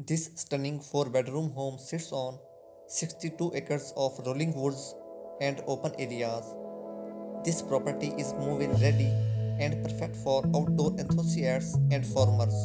This stunning 4 bedroom home sits on 62 acres of rolling woods and open areas. This property is move-in ready and perfect for outdoor enthusiasts and farmers.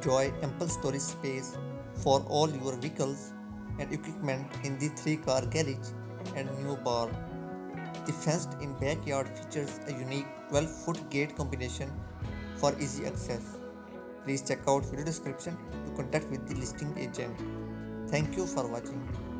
Enjoy ample storage space for all your vehicles and equipment in the 3-car garage and new bar. The fenced-in backyard features a unique 12-foot gate combination for easy access. Please check out video description to contact with the listing agent. Thank you for watching.